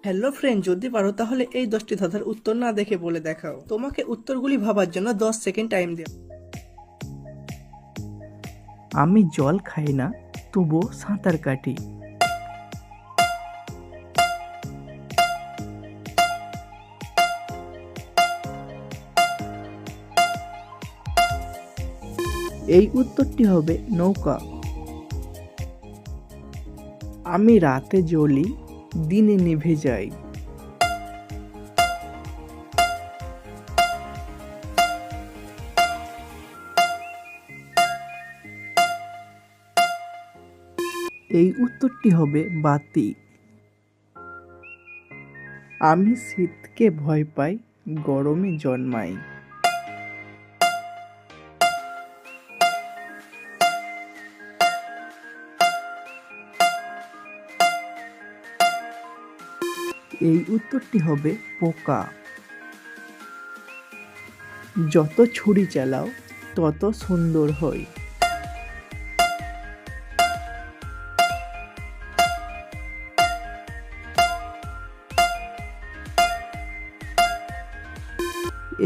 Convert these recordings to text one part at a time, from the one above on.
Hello friend, যদি পারো তাহলে এই 10টি ধাঁধার উত্তর না দেখে বলে দেখাও। তোমাকে উত্তরগুলি ভাবার জন্য 10 সেকেন্ড টাইম দিও। আমি জল খাই না, তবুও সাঁতার কাটি। এই উত্তরটি হবে নৌকা। আমি রাতে জ্বলি, দিনে নিভে যাই। এই উত্তরটি হবে বাতি। আমি শীতকে ভয় পাই, গরমে জন্মাই। এই উত্তরটি হবে পোকা। যত ছুরি চালাও তত সুন্দর হয়।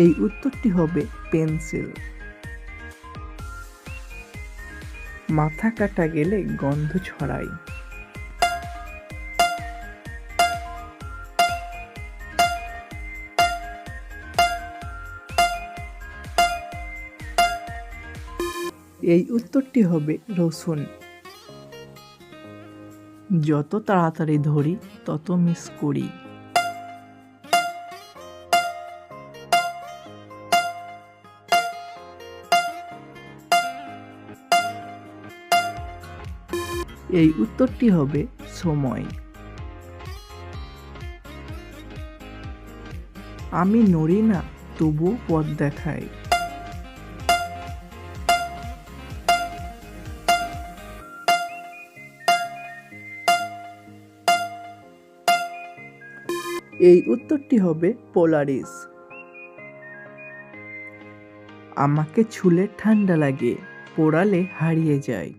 এই উত্তরটি হবে পেন্সিল। মাথা কাটা গেলে গন্ধ ছড়ায়। এই উত্তরটি হবে রসুন। যত তাড়াতাড়ি ধরি তত মিস করি। এই উত্তরটি হবে সময়। আমি নড়ি না, তবুও পথ দেখাই। এই উত্তরটি হবে পোলারিস। আমাকে ছুলে ঠান্ডা লাগে, পোড়ালে হারিয়ে যায়।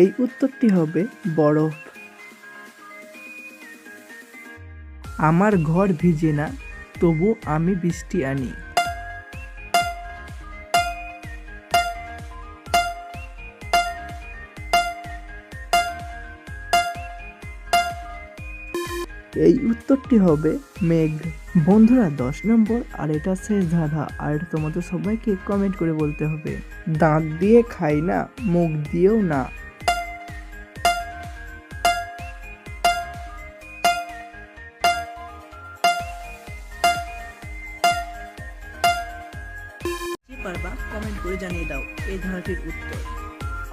এই উত্তরটি হবে বরফ। আমার ঘর ভিজে না, তবু আমি বৃষ্টি আনি। এই উত্তরটি হবে মেঘ। বন্ধুরা, 10 নম্বর আর এটা শেষ ধাঁধা, আর তোমাদের সবাইকে কমেন্ট করে বলতে হবে, দাঁত দিয়ে খাই না, মুখ দিয়েও না। যে পারবা কমেন্ট করে জানিয়ে দাও এই ধাঁধাটির উত্তর।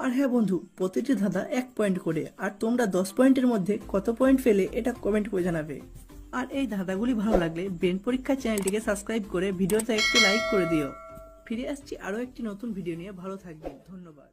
আর হ্যাঁ বন্ধু, প্রতিটি ধাঁধা 1 পয়েন্ট করে, আর তোমরা 10 পয়েন্টের মধ্যে কত পয়েন্ট পেলে এটা কমেন্ট করে জানাবে। আর এই ধাঁধাগুলি ভালো লাগলে ব্রেন পরীক্ষা চ্যানেলটিকে সাবস্ক্রাইব করে ভিডিওতে একটু লাইক করে দিও। ফিরে আসছি আরও একটি নতুন ভিডিও নিয়ে। ভালো থাকবেন, ধন্যবাদ।